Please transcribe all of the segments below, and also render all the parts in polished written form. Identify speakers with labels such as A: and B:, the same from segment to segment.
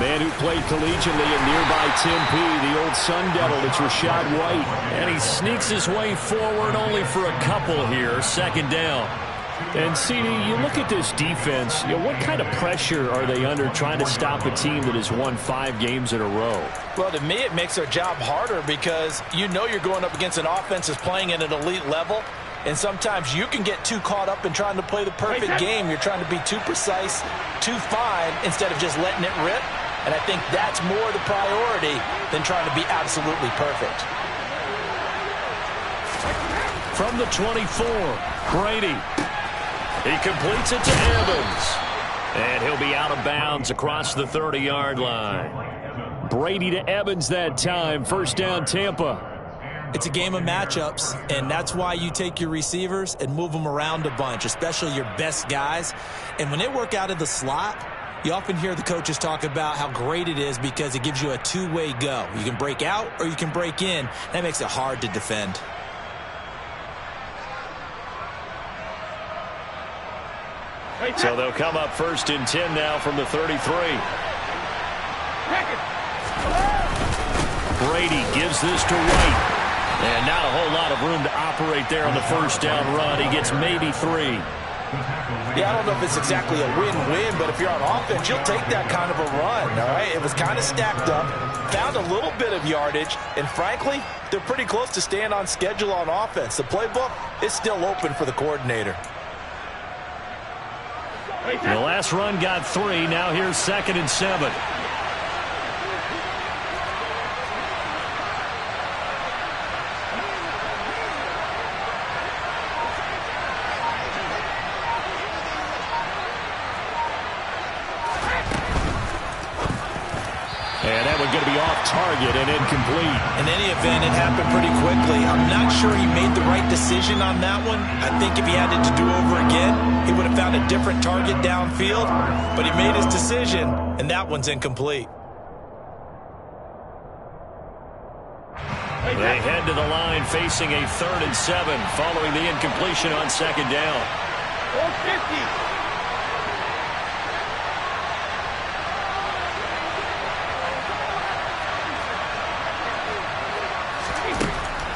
A: man who played collegiately in nearby Tempe, the old Sun Devil. It's Rachaad White.
B: And he sneaks his way forward only for a couple here. Second down.
A: And, CD, you look at this defense, what kind of pressure are they under trying to stop a team that has won 5 games in a row?
C: Well, to me, it makes their job harder because you know you're going up against an offense that's playing at an elite level. And sometimes you can get too caught up in trying to play the perfect game. You're trying to be too precise, too fine, instead of just letting it rip. And I think that's more the priority than trying to be absolutely perfect.
B: From the 24, Brady. He completes it to Evans. And he'll be out of bounds across the 30-yard line.
A: Brady to Evans that time. First down, Tampa.
C: It's a game of matchups, and that's why you take your receivers and move them around a bunch, especially your best guys. And when they work out of the slot, you often hear the coaches talk about how great it is because it gives you a two-way go. You can break out or you can break in. That makes it hard to defend.
B: So they'll come up first and 10 now from the 33. Brady gives this to White. And not a whole lot of room to operate there on the first down run. He gets maybe 3.
C: Yeah, I don't know if it's exactly a win-win, but if you're on offense, you'll take that kind of a run, all right? It was kind of stacked up, found a little bit of yardage, and frankly, they're pretty close to staying on schedule on offense. The playbook is still open for the coordinator.
B: The last run got 3. Now here's 2nd and 7. And that one going to be off target and incomplete.
C: In any event, it happened pretty quickly. I'm not sure he made the right decision on that one. I think if he had it to do over again, he would have found a different target downfield. But he made his decision, and that one's incomplete.
B: They head to the line facing a 3rd and 7 following the incompletion on 2nd down.
D: 450.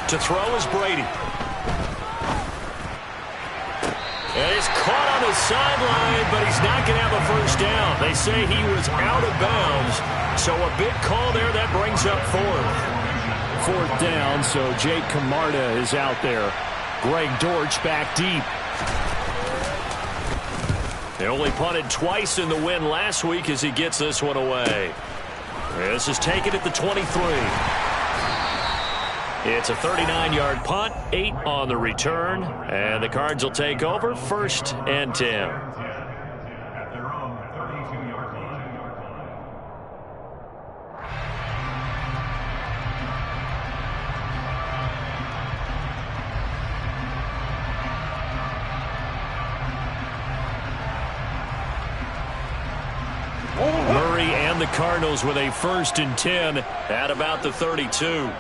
B: To throw is Brady. And he's caught on the sideline, but he's not going to have a first down. They say he was out of bounds, so a big call there that brings up
A: 4th down, so Jake Camarda is out there. Greg Dortch back deep.
B: They only punted twice in the win last week as he gets this one away. This is taken at the 23. It's a 39-yard punt, 8 on the return, and the Cards will take over 1st and 10. Murray and the Cardinals with a 1st and 10 at about the 32.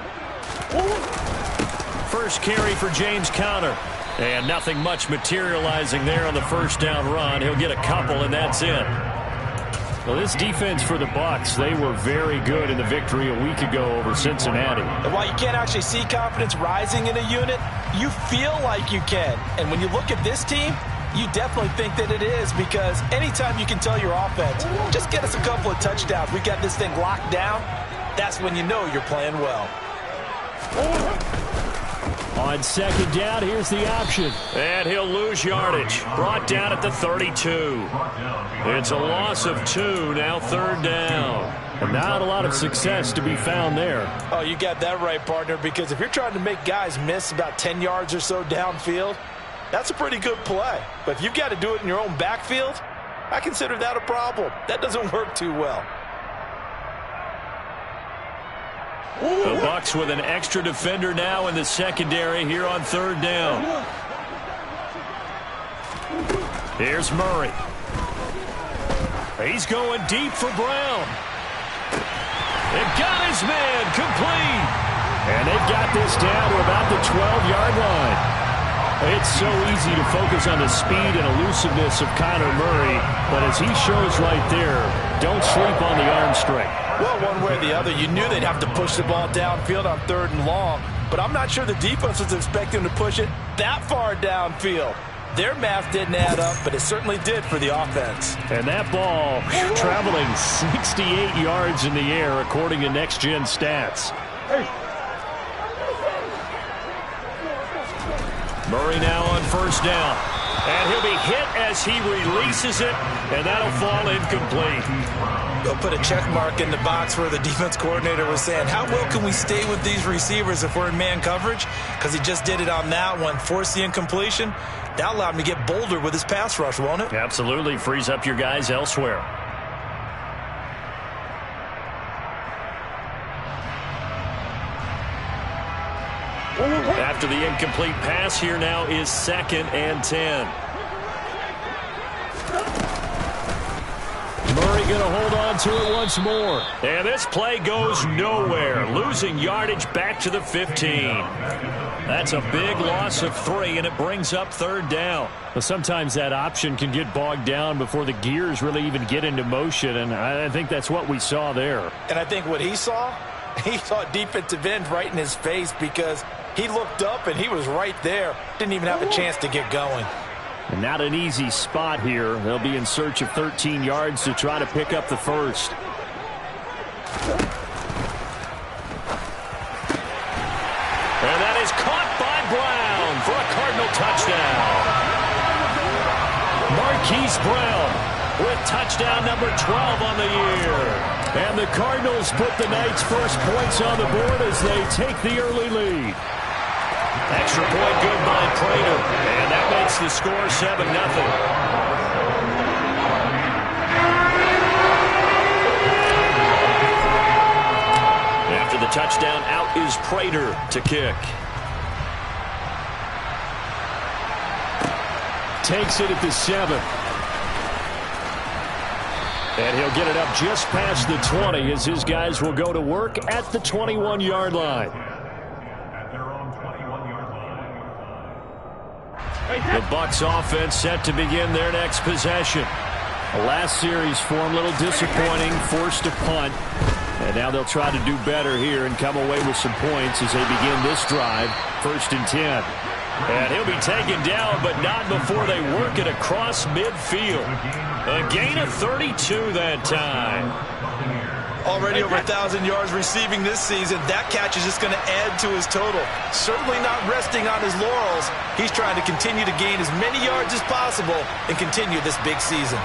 B: First carry for James Conner. And nothing much materializing there on the first down run. He'll get a couple, and that's it.
A: Well, this defense for the Bucs, they were very good in the victory a week ago over Cincinnati.
C: And while you can't actually see confidence rising in a unit, you feel like you can. And when you look at this team, you definitely think that it is, because anytime you can tell your offense, just get us a couple of touchdowns, we got this thing locked down, that's when you know you're playing well.
A: On 2nd down, here's the option.
B: And he'll lose yardage. Brought down at the 32. It's a loss of 2, now 3rd down.
A: And not a lot of success to be found there.
C: Oh, you got that right, partner, because if you're trying to make guys miss about 10 yards or so downfield, that's a pretty good play. But if you've got to do it in your own backfield, I consider that a problem. That doesn't work too well.
B: The Bucs with an extra defender now in the secondary here on 3rd down. Here's Murray. He's going deep for Brown. They've got his man complete.
A: And they've got this down to about the 12-yard line. It's so easy to focus on the speed and elusiveness of Kyler Murray, but as he shows right there, don't sleep on the arm strength.
C: Well, one way or the other, you knew they'd have to push the ball downfield on 3rd and long, but I'm not sure the defense was expecting to push it that far downfield. Their math didn't add up, but it certainly did for the offense.
A: And that ball traveling 68 yards in the air, according to Next Gen Stats. Murray now on 1st down. And he'll be hit as he releases it, and that'll fall incomplete.
C: They'll put a check mark in the box where the defense coordinator was saying, how well can we stay with these receivers if we're in man coverage? Because he just did it on that one, forced the incompletion. That allowed him to get bolder with his pass rush, won't it?
A: Absolutely. Frees up your guys elsewhere. After the incomplete pass, here now is 2nd and 10. Murray going to hold on to it once more. And this play goes nowhere. Losing yardage back to the 15. That's a big loss of 3, and it brings up 3rd down. Well, sometimes that option can get bogged down before the gears really even get into motion, and I think that's what we saw there.
C: And I think what he saw defensive end right in his face, because he looked up and he was right there. Didn't even have a chance to get going.
A: And not an easy spot here. They'll be in search of 13 yards to try to pick up the first. And that is caught by Brown for a Cardinal touchdown. Marquise Brown with touchdown number 12 on the year. And the Cardinals put the Knights' first points on the board as they take the early lead. Extra point good by Prater. And that makes the score 7-0. After the touchdown, out is Prater to kick. Takes it at the 7. And he'll get it up just past the 20 as his guys will go to work at the 21-yard line. The Bucs offense set to begin their next possession. The last series form a little disappointing, forced a punt. And now they'll try to do better here and come away with some points as they begin this drive. 1st and 10. And he'll be taken down, but not before they work it across midfield. A gain of 32 that time.
C: Already over 1,000 yards receiving this season. That catch is just going to add to his total. Certainly not resting on his laurels. He's trying to continue to gain as many yards as possible and continue this big season.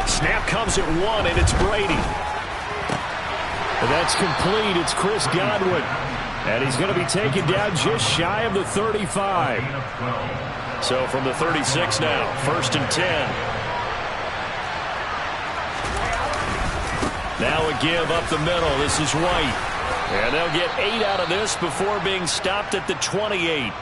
A: Snap comes at 1, and it's Brady. That's complete. It's Chris Godwin. And he's going to be taken down just shy of the 35. So from the 36 now, 1st and 10. Now a give up the middle. This is White. And they'll get 8 out of this before being stopped at the 28.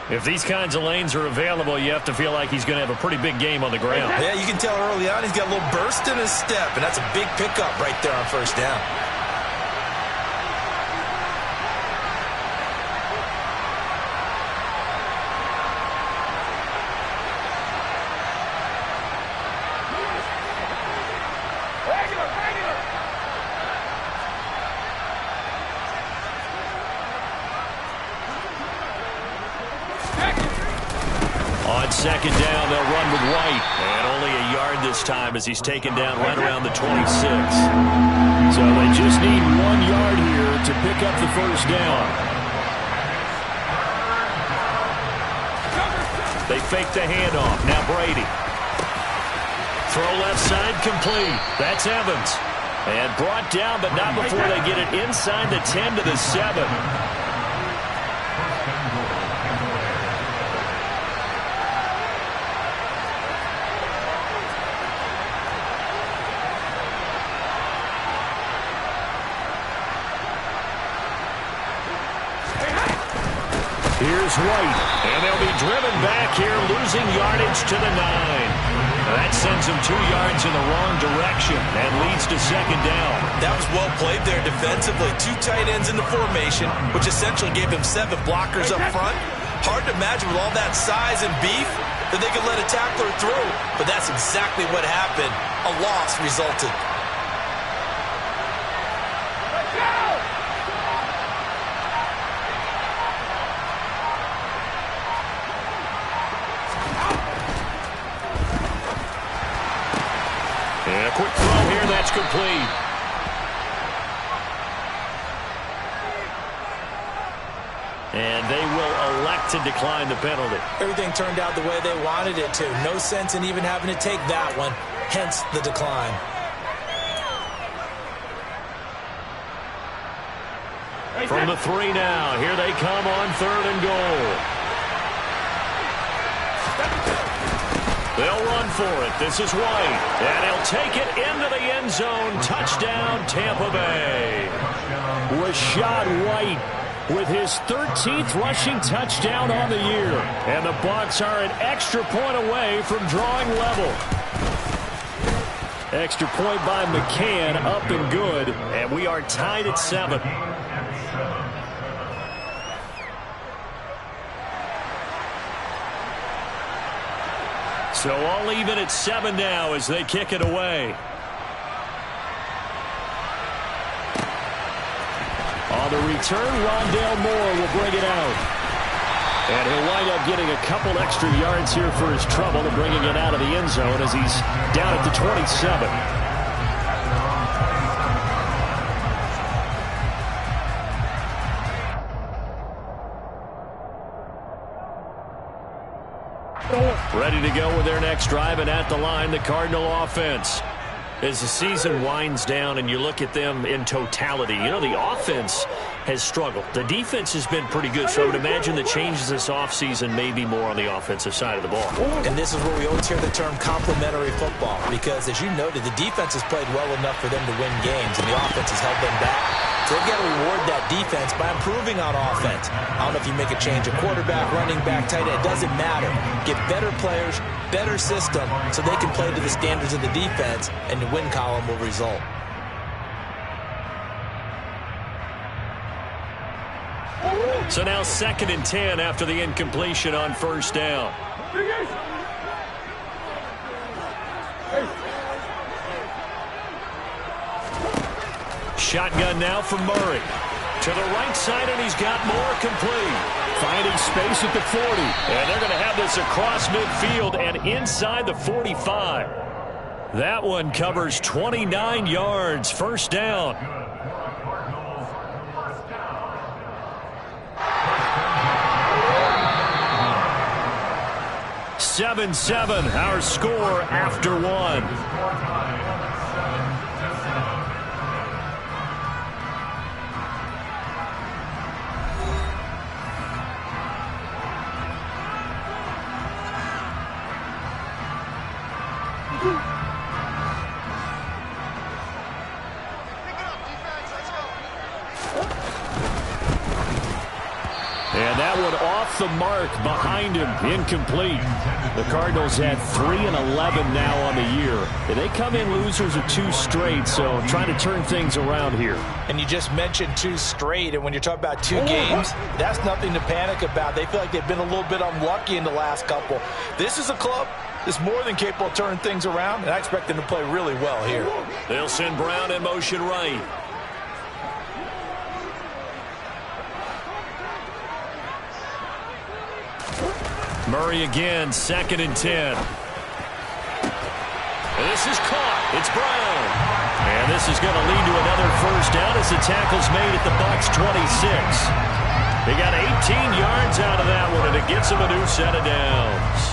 A: If these kinds of lanes are available, you have to feel like he's going to have a pretty big game on the ground.
C: Yeah, you can tell early on he's got a little burst in his step, and that's a big pickup right there on 1st down.
A: On 2nd down, they'll run with White. And only a yard this time as he's taken down right around the 26. So they just need 1 yard here to pick up the 1st down. They fake the handoff. Now Brady. Throw left side complete. That's Evans. And brought down, but not before they get it inside the 10 to the 7. Here's White, and they'll be driven back here, losing yardage to the 9.
B: That sends him 2 yards in the wrong direction and leads to second down.
C: That was well played there defensively. 2 tight ends in the formation, which essentially gave him 7 blockers up front. Hard to imagine with all that size and beef that they could let a tackler through. But that's exactly what happened. A loss resulted.
B: And a quick throw here, that's complete. And they will elect to decline the penalty.
C: Everything turned out the way they wanted it to. No sense in even having to take that one, hence the decline.
B: From the 3 now, here they come on 3rd and goal. They'll run for it. This is White. And he'll take it into the end zone. Touchdown, Tampa Bay.
A: Rachaad White with his 13th rushing touchdown on the year. And the Bucs are an extra point away from drawing level. Extra point by McCann, up and good.
B: And we are tied at 7. So all even at 7 now as they kick it away.
A: On the return, Rondale Moore will bring it out. And he'll wind up getting a couple extra yards here for his trouble and bringing it out of the end zone as he's down at the 27.
B: Ready to go with their next drive, and at the line, the Cardinal offense. As the season winds down and you look at them in totality, you know, the offense has struggled. The defense has been pretty good, so I would imagine the changes this offseason may be more on the offensive side of the ball.
C: And this is where we always hear the term complementary football, because as you noted, the defense has played well enough for them to win games, and the offense has held them back. So they've got to reward that defense by improving on offense. I don't know if you make a change, a quarterback, running back, tight end, it doesn't matter. Get better players, better system, so they can play to the standards of the defense, and the win column will result.
B: So now 2nd and 10 after the incompletion on 1st down. Shotgun now for Murray. To the right side, and he's got more complete.
A: Finding space at the 40.
B: And they're going to have this across midfield and inside the 45. That one covers 29 yards. 1st down. (7-7) our score after 1.
A: And that one off the mark behind him, incomplete. The Cardinals had 3-11 now on the year. And they come in losers of 2 straight, so trying to turn things around here.
C: And you just mentioned 2 straight, and when you're talking about 2 games, that's nothing to panic about. They feel like they've been a little bit unlucky in the last couple. This is a club that's more than capable of turning things around, and I expect them to play really well here.
B: They'll send Brown in motion right. Murray again, 2nd and 10. This is caught. It's Brown. And this is going to lead to another 1st down as the tackle's made at the Bucs 26. They got 18 yards out of that one, and it gets them a new set of downs.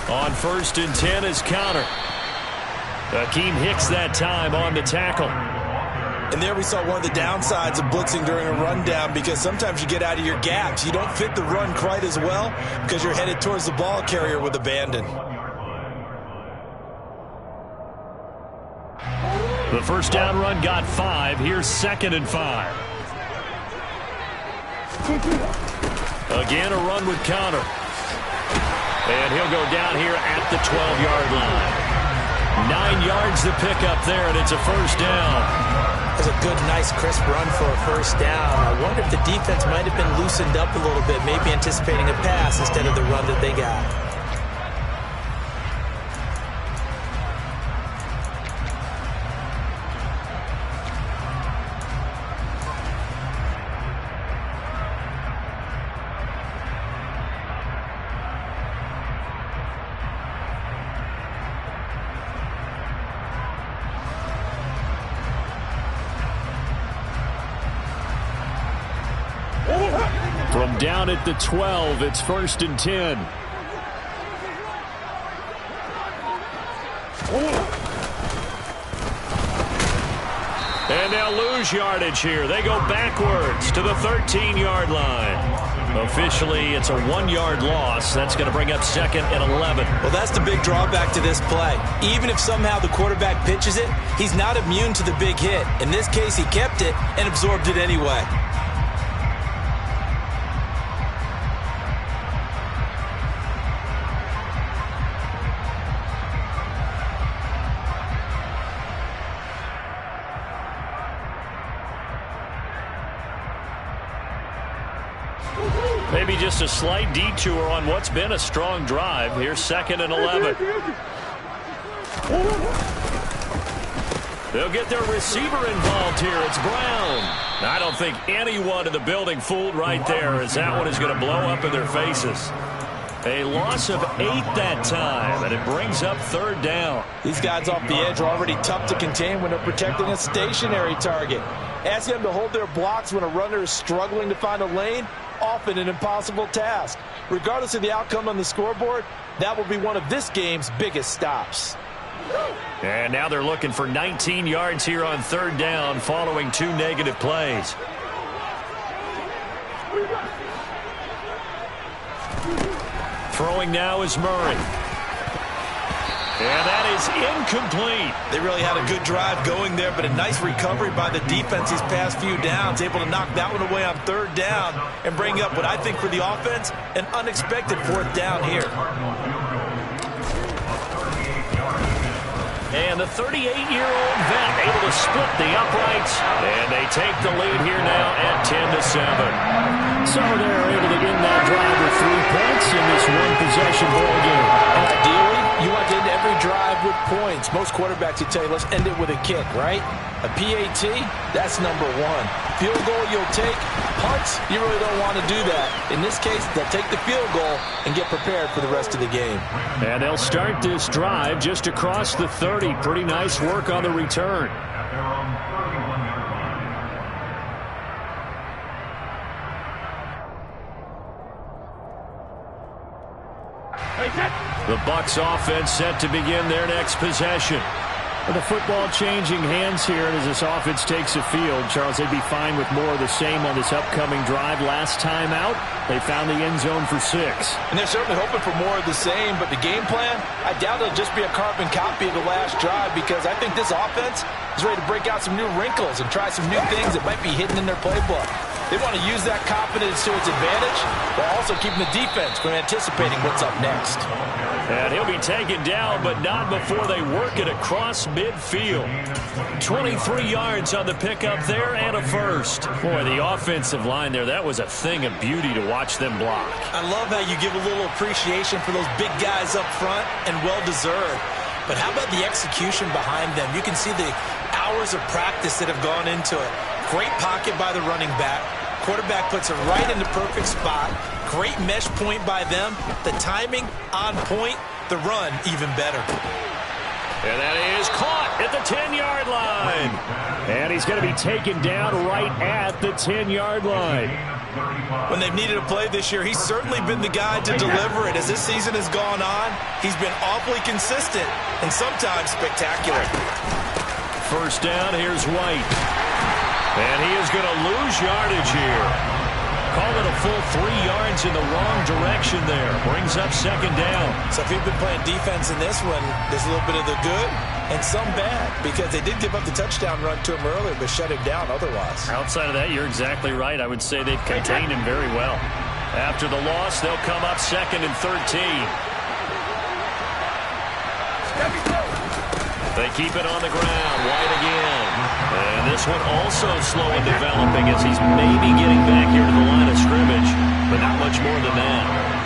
B: On 1st and 10 is Connor. Akeem Hicks that time on the tackle.
C: And there we saw one of the downsides of blitzing during a rundown, because sometimes you get out of your gaps. You don't fit the run quite as well because you're headed towards the ball carrier with abandon.
B: The 1st down run got 5. Here's 2nd and 5. Again, a run would counter. And he'll go down here at the 12-yard line. 9 yards to pick up there, and it's a first down.
C: That's a good, nice, crisp run for a first down. I wonder if the defense might have been loosened up a little bit, maybe anticipating a pass instead of the run that they got.
A: From down at the 12, it's 1st and 10. And they'll lose yardage here. They go backwards to the 13-yard line. Officially, it's a 1-yard loss. That's going to bring up 2nd and 11.
C: Well, that's the big drawback to this play. Even if somehow the quarterback pitches it, he's not immune to the big hit. In this case, he kept it and absorbed it anyway.
B: Maybe just a slight detour on what's been a strong drive. Here's 2nd and 11. They'll get their receiver involved here. It's Brown. I don't think anyone in the building fooled right there, as that one is going to blow up in their faces. A loss of 8 that time, and it brings up 3rd down.
C: These guys off the edge are already tough to contain when they're protecting a stationary target. Asking them to hold their blocks when a runner is struggling to find a lane, often an impossible task. Regardless of the outcome on the scoreboard, that will be one of this game's biggest stops.
B: And now they're looking for 19 yards here on 3rd down following 2 negative plays. Throwing now is Murray. And that is incomplete.
C: They really had a good drive going there, but a nice recovery by the defense these past few downs, able to knock that one away on 3rd down and bring up what I think for the offense, an unexpected 4th down here.
B: And the 38-year-old vet able to split the uprights, and they take the lead here now at 10-7.
A: So they're able to end that drive with 3 points in this one-possession ball game.
C: And ideally, you want to end every drive with points. Most quarterbacks would tell you, let's end it with a kick, right? A PAT, that's number 1. Field goal you'll take. Punts, you really don't want to do that. In this case, they'll take the field goal and get prepared for the rest of the game.
A: And they'll start this drive just across the 30. Pretty nice work on the return.
B: The Bucs offense set to begin their next possession.
A: With the football changing hands here, and as this offense takes the field, Charles, they'd be fine with more of the same on this upcoming drive. Last time out, they found the end zone for 6.
C: And they're certainly hoping for more of the same, but the game plan, I doubt it'll just be a carbon copy of the last drive, because I think this offense is ready to break out some new wrinkles and try some new things that might be hidden in their playbook. They want to use that confidence to its advantage, while also keeping the defense from anticipating what's up next.
B: And he'll be taken down, but not before they work it across midfield. 23 yards on the pickup there and a first. Boy, the offensive line there, that was a thing of beauty to watch them block.
C: I love how you give a little appreciation for those big guys up front, and well-deserved. But how about the execution behind them? You can see the hours of practice that have gone into it. Great pocket by the running back. Quarterback puts it right in the perfect spot. Great mesh point by them. The timing on point. The run even better.
B: And that is caught at the 10-yard line.
A: And he's going to be taken down right at the 10-yard line.
C: When they've needed a play this year, he's certainly been the guy to deliver it. As this season has gone on, he's been awfully consistent and sometimes spectacular.
B: First down, here's White. And he is going to lose yardage here. call it a full 3 yards in the wrong direction there. Brings up second down.
C: So if you've been playing defense in this one, there's a little bit of the good and some bad, because they did give up the touchdown run to him earlier, but shut him down otherwise.
B: Outside of that, you're exactly right. I would say they've contained him very well. After the loss, they'll come up 2nd and 13. They keep it on the ground. White again. And this one also slow in developing as he's maybe getting back here to the line of scrimmage, but not much more than that.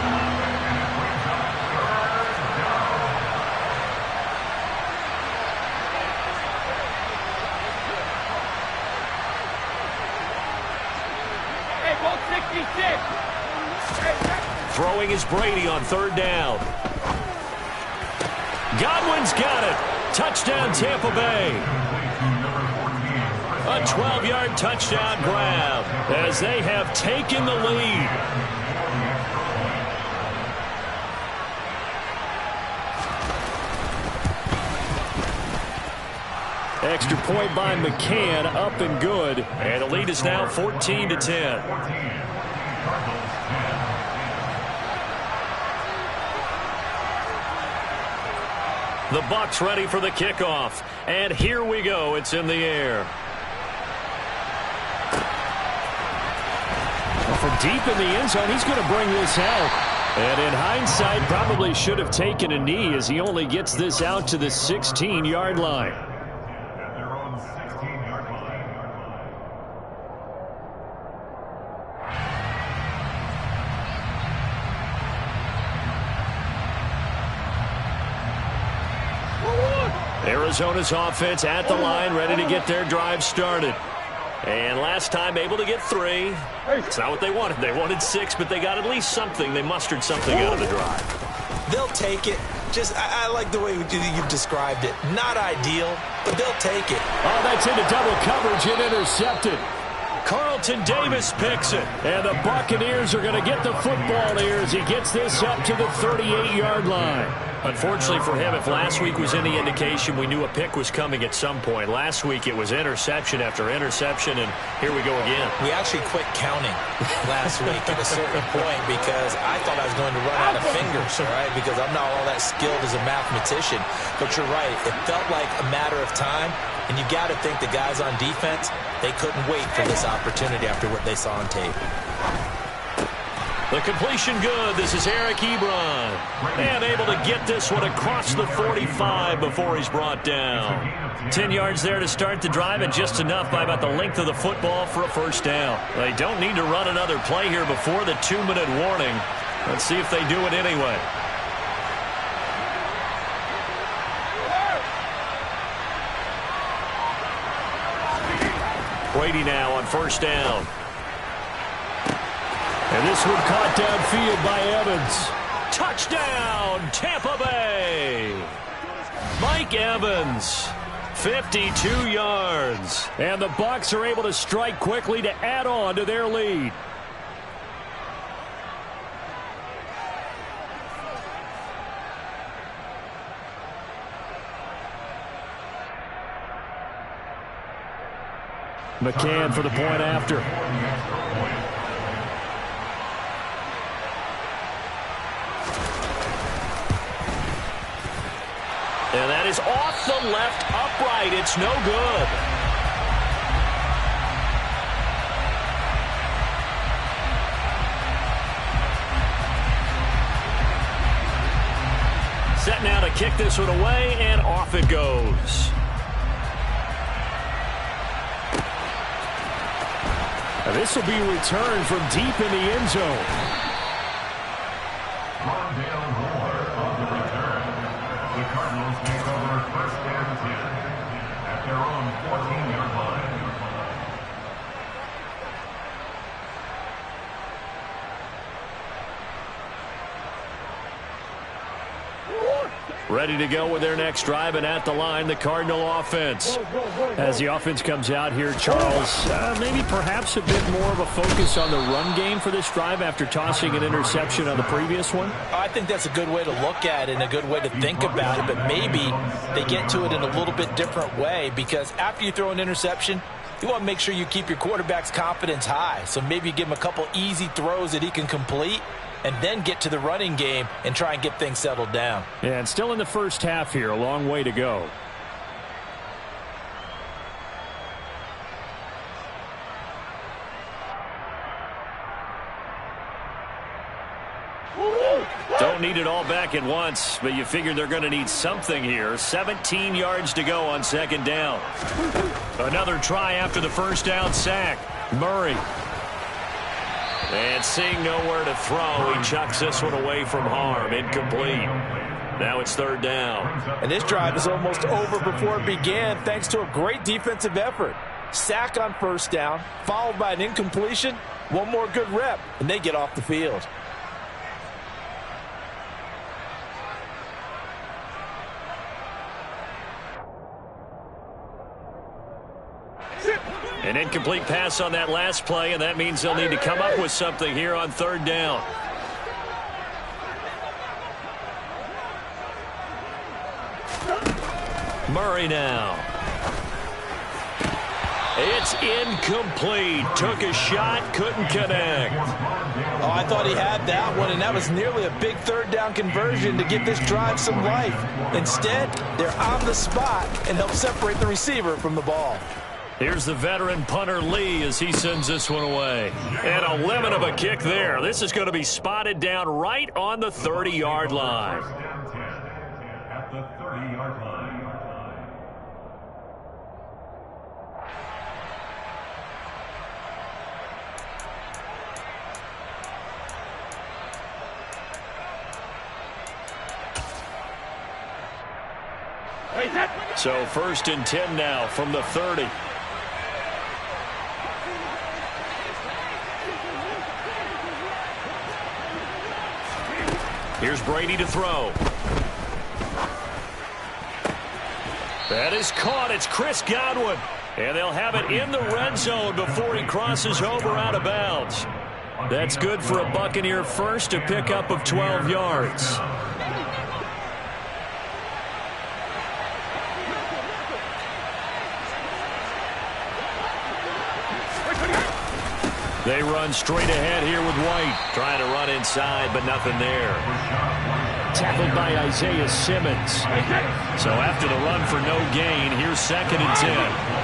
B: Throwing is Brady on 3rd down. Godwin's got it. Touchdown, Tampa Bay. A 12-yard touchdown grab as they have taken the lead. Extra point by McCann, up and good. And the lead is now 14-10. The Bucs ready for the kickoff. And here we go. It's in the air. From deep in the end zone, he's going to bring this out. And in hindsight, probably should have taken a knee as he only gets this out to the 16-yard line. Arizona's offense at the line, ready to get their drive started. And last time able to get 3. It's not what they wanted. They wanted 6, but they got at least something. They mustered something out of the drive.
C: They'll take it. I like the way you've described it. Not ideal, but they'll take it.
A: Oh, that's into double coverage and intercepted.
B: Carlton Davis picks it.
A: And the Buccaneers are going to get the football here as he gets this up to the 38-yard line.
B: Unfortunately for him, if last week was any indication, we knew a pick was coming at some point. Last week it was interception after interception, and here we go again.
C: We actually quit counting last week at a certain point because I thought I was going to run out of fingers, right? Because I'm not all that skilled as a mathematician. But you're right. It felt like a matter of time, and you got to think the guys on defense, they couldn't wait for this opportunity after what they saw on tape.
B: The completion good. This is Eric Ebron. And able to get this one across the 45 before he's brought down. 10 yards there to start the drive, and just enough by about the length of the football for a first down. They don't need to run another play here before the 2-minute warning. Let's see if they do it anyway. Brady now on first down.
A: And this one caught downfield by Evans.
B: Touchdown, Tampa Bay. Mike Evans, 52 yards.
A: And the Bucs are able to strike quickly to add on to their lead. McCann for the point after.
B: And that is off the left upright. It's no good. Set now to kick this one away, and off it goes.
A: And this will be returned from deep in the end zone.
B: Ready to go with their next drive, and at the line, the Cardinal offense.
A: As the offense comes out here, Charles, maybe perhaps a bit more of a focus on the run game for this drive after tossing an interception on the previous one?
C: I think that's a good way to look at it and a good way to think about it, but maybe they get to it in a little bit different way, because after you throw an interception, You want to make sure you keep your quarterback's confidence high. So maybe you give him a couple easy throws that he can complete and then get to the running game and try and get things settled down.
A: Yeah, and still in the first half here, a long way to go.
B: Don't need it all back at once, but you figure they're going to need something here. 17 yards to go on second down. Another try after the first down sack. Murray. And seeing nowhere to throw, he chucks this one away from harm. Incomplete. Now it's third down.
C: And this drive is almost over before it began thanks to a great defensive effort. Sack on first down, followed by an incompletion. One more good rep, and they get off the field.
B: An incomplete pass on that last play, and that means they'll need to come up with something here on third down. Murray now. It's incomplete. Took a shot, couldn't connect.
C: Oh, I thought he had that one, and that was nearly a big third down conversion to give this drive some life. Instead, they're on the spot and help separate the receiver from the ball.
B: Here's the veteran punter Lee as he sends this one away. And a lemon of a kick there. This is going to be spotted down right on the 30-yard line.
E: At the 30-yard line.
B: So first and 10 now from the 30. Here's Brady to throw. That is caught. It's Chris Godwin. And they'll have it in the red zone before he crosses over out of bounds. That's good for a Buccaneer first, a pickup of 12 yards. They run straight ahead here with White. Trying to run inside, but nothing there. Tackled by Isaiah Simmons. So after the run for no gain, here's second and 10.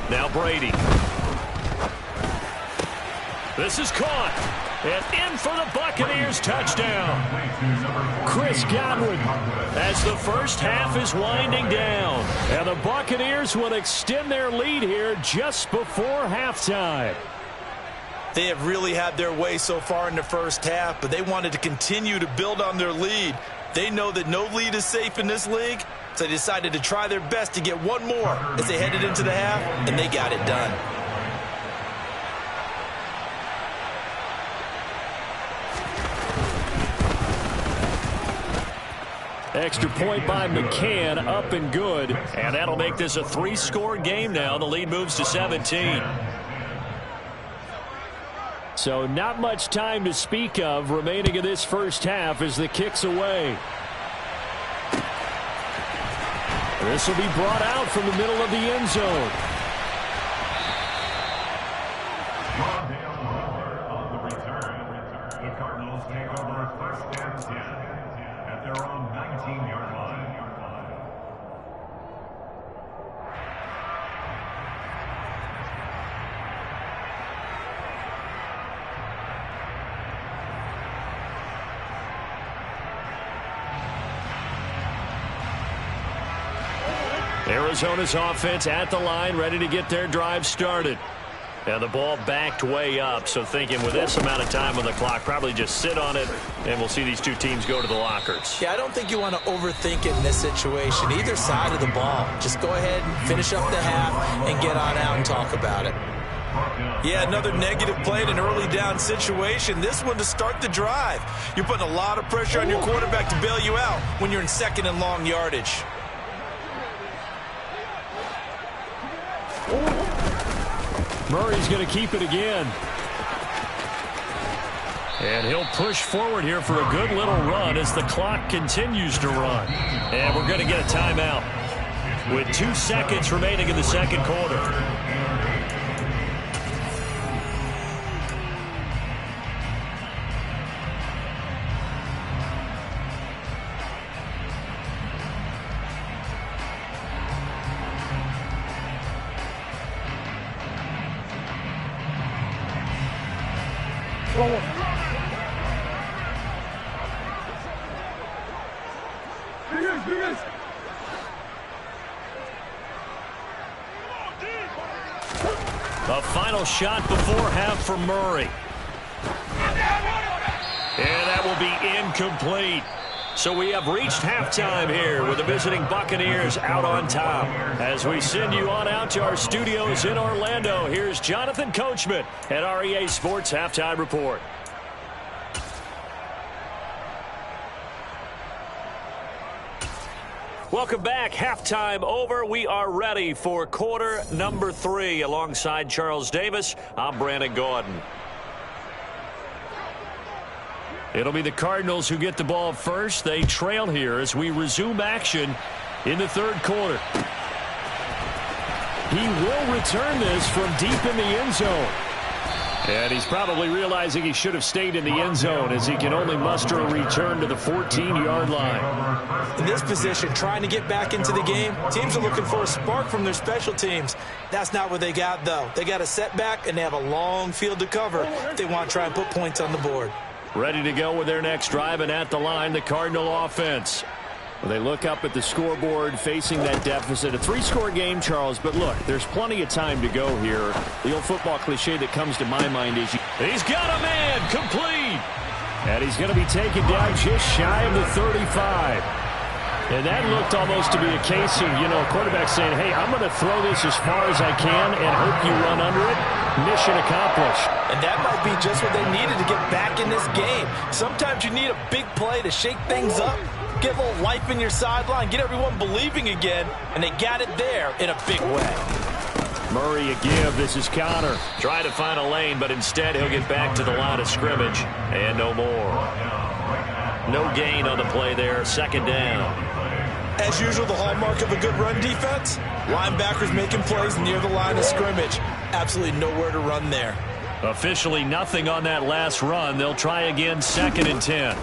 B: Now Brady. This is caught. And in for the Buccaneers touchdown. Chris Godwin as the first half is winding down. And the Buccaneers will extend their lead here just before halftime.
C: They have really had their way so far in the first half, but they wanted to continue to build on their lead. They know that no lead is safe in this league, so they decided to try their best to get one more as they headed into the half, and they got it done.
B: Extra point by McCann, up and good. And that'll make this a three-score game now. The lead moves to 17. So not much time to speak of remaining in this first half as the kick's away. This will be brought out from the middle of the end zone.
E: On the return, the Cardinals take over first and 10 at their own 19-yard line.
B: Arizona's offense at the line, ready to get their drive started. And the ball backed way up, so thinking with this amount of time on the clock, probably just sit on it, and we'll see these two teams go to the lockers.
C: Yeah, I don't think you want to overthink it in this situation. Either side of the ball. Just go ahead and finish up the half and get on out and talk about it. Yeah, another negative play in an early down situation. This one to start the drive. You're putting a lot of pressure on your quarterback to bail you out when you're in second and long yardage.
A: Murray's going to keep it again. And he'll push forward here for a good little run as the clock continues to run. And we're going to get a timeout with 2 seconds remaining in the second quarter. A final shot before half for Murray. And that will be incomplete. So we have reached halftime here with the visiting Buccaneers out on top. As we send you on out to our studios in Orlando, here's Jonathan Coachman at REA Sports Halftime Report. Welcome back. Halftime over. We are ready for quarter number 3. Alongside Charles Davis, I'm Brandon Gordon. It'll be the Cardinals who get the ball first. They trail here as we resume action in the third quarter. He will return this from deep in the end zone. And he's probably realizing he should have stayed in the end zone as he can only muster a return to the 14-yard line.
C: In this position, trying to get back into the game, teams are looking for a spark from their special teams. That's not what they got, though. They got a setback, and they have a long field to cover if they want to try and put points on the board.
A: Ready to go with their next drive, and at the line, the Cardinal offense. Well, they look up at the scoreboard facing that deficit. A 3-score game, Charles, but look, there's plenty of time to go here. The old football cliche that comes to my mind is he's got a man complete. And he's going to be taken down just shy of the 35. And that looked almost to be a case of, a quarterback saying, hey, I'm going to throw this as far as I can and hope you run under it. Mission accomplished.
C: And that might be just what they needed to get back in this game. Sometimes you need a big play to shake things up. Get a little life in your sideline, get everyone believing again, and they got it there in a big way.
A: Murray a give. This is Connor. Trying to find a lane, but instead he'll get back to the line of scrimmage. And no more. No gain on the play there. Second down.
C: As usual, the hallmark of a good run defense, linebackers making plays near the line of scrimmage. Absolutely nowhere to run there.
A: Officially nothing on that last run. They'll try again, 2nd and 10.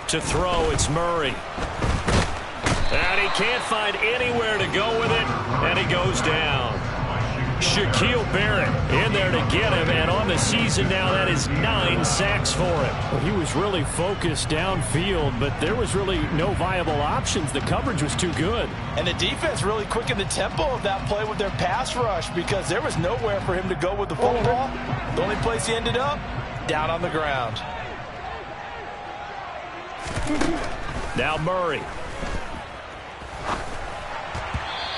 A: To throw, it's Murray. And he can't find anywhere to go with it, and he goes down. Shaquille Barrett in there to get him, and on the season now, that is 9 sacks for him. Well, he was really focused downfield, but there was really no viable options. The coverage was too good.
C: And the defense really quickened the tempo of that play with their pass rush because there was nowhere for him to go with the football. The only place he ended up, down on the ground.
A: Now Murray.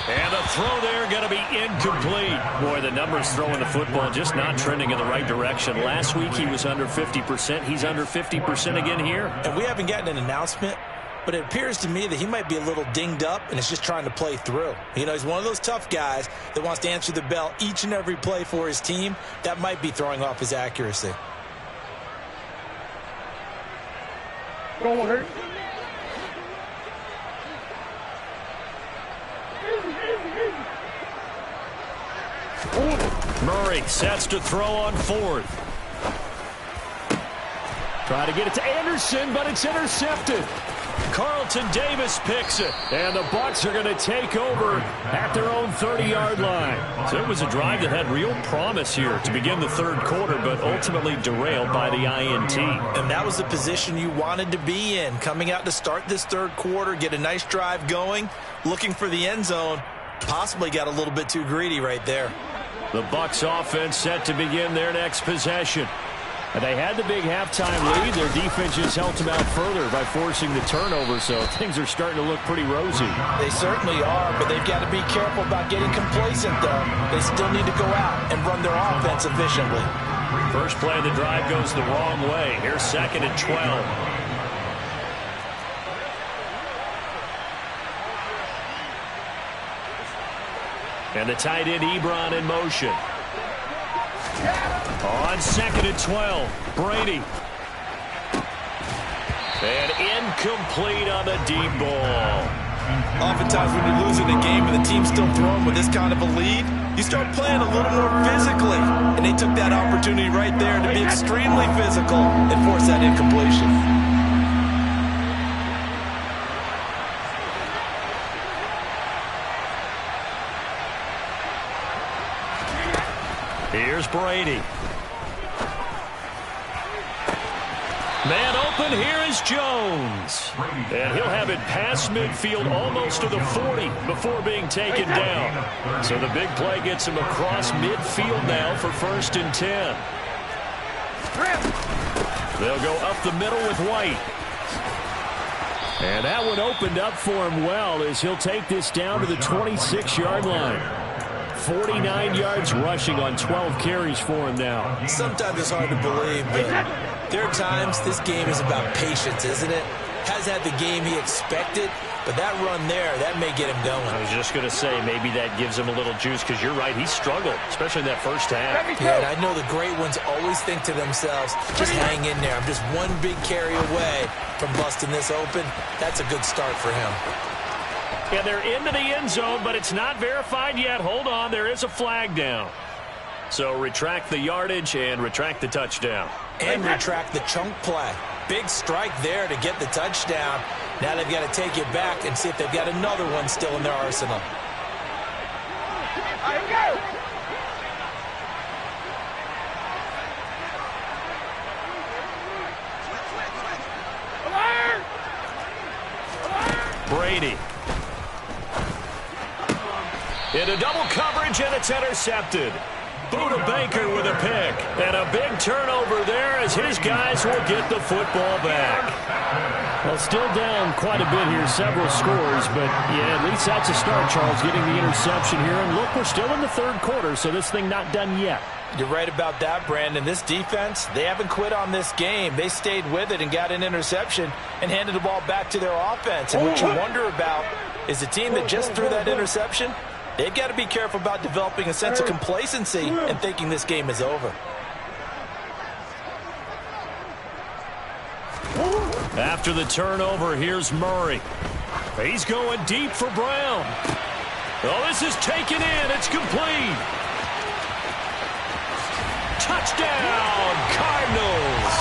A: And the throw there going to be incomplete. Boy, the numbers throwing the football just not trending in the right direction. Last week he was under 50%. He's under 50% again here.
C: And we haven't gotten an announcement, but it appears to me that he might be a little dinged up and is just trying to play through. He's one of those tough guys that wants to answer the bell each and every play for his team. That might be throwing off his accuracy.
D: Go on, hurt.
A: Murray sets to throw on 4th. Try to get it to Anderson, but it's intercepted. Carlton Davis picks it, and the Bucs are going to take over at their own 30-yard line. So it was a drive that had real promise here to begin the third quarter, but ultimately derailed by the INT.
C: And that was the position you wanted to be in, coming out to start this third quarter, get a nice drive going, looking for the end zone. Possibly got a little bit too greedy right there.
A: The Bucs offense set to begin their next possession. And they had the big halftime lead. Their defense just helped them out further by forcing the turnover, so things are starting to look pretty rosy.
C: They certainly are, but they've got to be careful about getting complacent, though. They still need to go out and run their offense efficiently.
B: First play of the drive goes the wrong way. Here's 2nd and 12. And the tight end Ebron in motion. On 2nd and 12, Brady. And incomplete on the deep ball.
C: Oftentimes when you're losing a game and the team's still throwing with this kind of a lead, you start playing a little more physically. And they took that opportunity right there to be extremely physical and force that incompletion.
B: Here's Brady. Man open, here is Jones. And he'll have it past midfield almost to the 40 before being taken down. So the big play gets him across midfield now for 1st and 10. They'll go up the middle with White. And that one opened up for him well as he'll take this down to the 26-yard line. 49 yards rushing on 12 carries for him now.
C: Sometimes it's hard to believe, but there are times this game is about patience, isn't it? Has had the game he expected, but that run there, that may get him going.
B: I was just going to say, maybe that gives him a little juice, because you're right, he struggled, especially in that first half.
C: Yeah, and I know the great ones always think to themselves, just hang in there. I'm just one big carry away from busting this open. That's a good start for him.
B: Yeah, they're into the end zone, but it's not verified yet. Hold on, there is a flag down. So retract the yardage and retract the touchdown.
C: And retract the chunk play. Big strike there to get the touchdown. Now they've got to take it back and see if they've got another one still in their arsenal.
B: Brady. Into double coverage, and it's intercepted. Buda Baker with a pick. And a big turnover there as his guys will get the football back.
A: Well, still down quite a bit here, several scores, but yeah, at least that's a start, Charles, getting the interception here. And look, we're still in the 3rd quarter, so this thing not done yet.
C: You're right about that, Brandon. This defense, they haven't quit on this game. They stayed with it and got an interception and handed the ball back to their offense. And what you wonder about is the team that just threw that interception, they've got to be careful about developing a sense of complacency and thinking this game is over.
B: After the turnover, here's Murray. He's going deep for Brown. Oh, this is taken in. It's complete. Touchdown, Cardinals.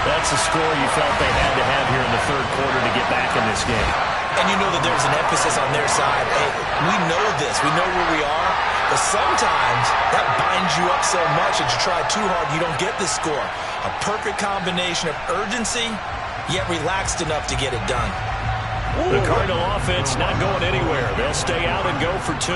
A: That's the score you felt they had to have here in the 3rd quarter to get back in this game.
C: And you know that there's an emphasis on their side. Hey, we know this. We know where we are. But sometimes that binds you up so much that you try too hard, you don't get the score. A perfect combination of urgency, yet relaxed enough to get it done.
B: The Cardinal offense not going anywhere. They'll stay out and go for 2.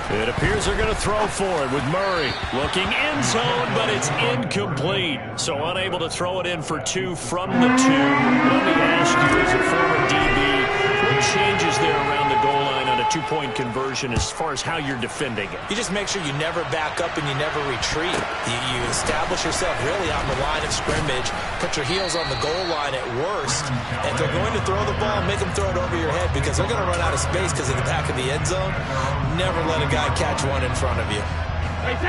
B: It appears they're going to throw for it with Murray. Looking end zone, but it's incomplete. So unable to throw it in for 2 from the 2. Let me ask you, as a former DB, what changes there around the goal line on a 2-point conversion as far as how you're defending it?
C: You just make sure you never back up and you never retreat. You establish yourself really on the line of scrimmage, put your heels on the goal line at worst, and if they're going to throw the ball, make them throw it over your head because they're going to run out of space because of the back of the end zone. Never let a guy catch one in front of you.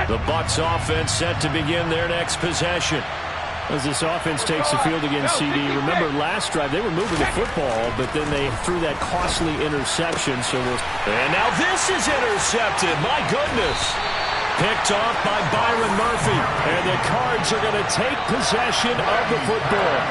B: The Bucs offense set to begin their next possession.
A: As this offense takes the field against CD, remember last drive they were moving the football, but then they threw that costly interception.
B: And now this is intercepted. My goodness. Picked off by Byron Murphy. And the Cards are going to take possession of the football.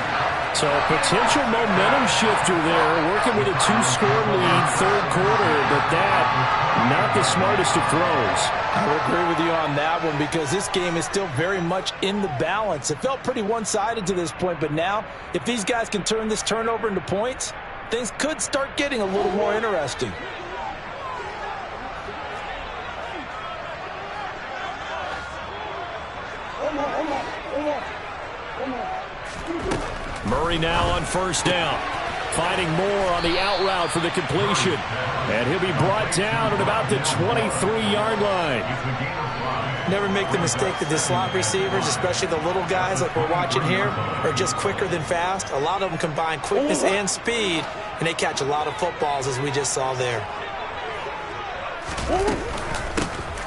A: So a potential momentum shifter there, working with a 2-score lead, 3rd quarter, but that, not the smartest of throws.
C: I would agree with you on that one because this game is still very much in the balance. It felt pretty one-sided to this point, but now, if these guys can turn this turnover into points, things could start getting a little more interesting.
A: Murray now on first down. Finding more on the out route for the completion. And he'll be brought down at about the 23-yard line.
C: Never make the mistake that the slot receivers, especially the little guys like we're watching here, are just quicker than fast. A lot of them combine quickness and speed, and they catch a lot of footballs, as we just saw there.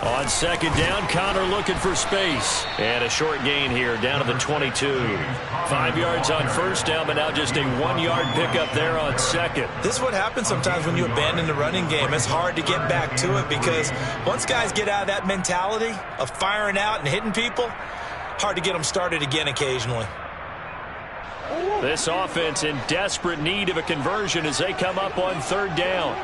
A: On second down, Connor looking for space. And a short gain here down to the 22. 5 yards on first down, but now just a 1-yard pickup there on second.
C: This is what happens sometimes when you abandon the running game. It's hard to get back to it because once guys get out of that mentality of firing out and hitting people, hard to get them started again occasionally.
A: This offense in desperate need of a conversion as they come up on third down.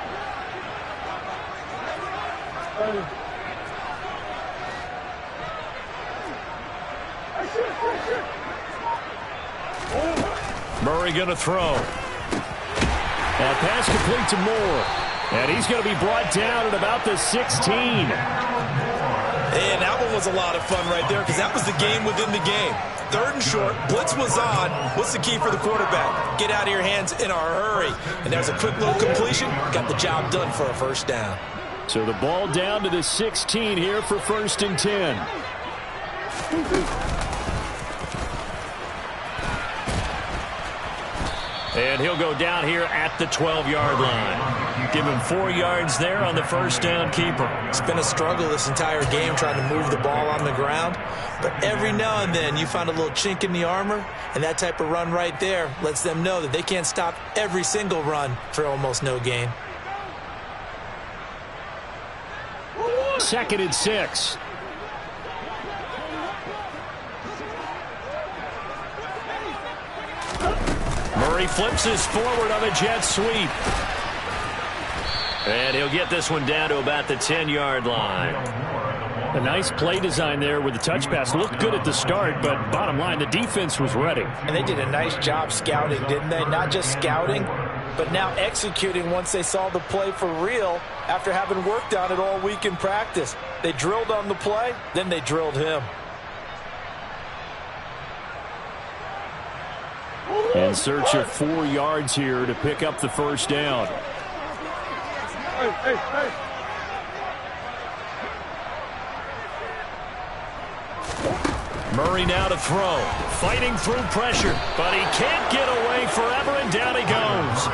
A: Murray going to throw. That pass complete to Moore. And he's going to be brought down at about the 16.
C: And that one was a lot of fun right there because that was the game within the game. Third and short, blitz was on. What's the key for the quarterback? Get out of your hands in a hurry. And there's a quick little completion. Got the job done for a first down.
A: So the ball down to the 16 here for first and 10. And he'll go down here at the 12-yard line. Give him 4 yards there on the first down keeper.
C: It's been a struggle this entire game trying to move the ball on the ground. But every now and then you find a little chink in the armor, and that type of run right there lets them know that they can't stop every single run for almost no gain.
A: 2nd and 6. Murray flips this forward on a jet sweep. And he'll get this one down to about the 10-yard line. A nice play design there with the touch pass. Looked good at the start, but bottom line, the defense was ready.
C: And they did a nice job scouting, didn't they? Not just scouting, but now executing once they saw the play for real after having worked on it all week in practice. They drilled on the play, then they drilled him.
A: In search of 4 yards here to pick up the first down. Murray now to throw. Fighting through pressure, but he can't get away forever, and down he goes.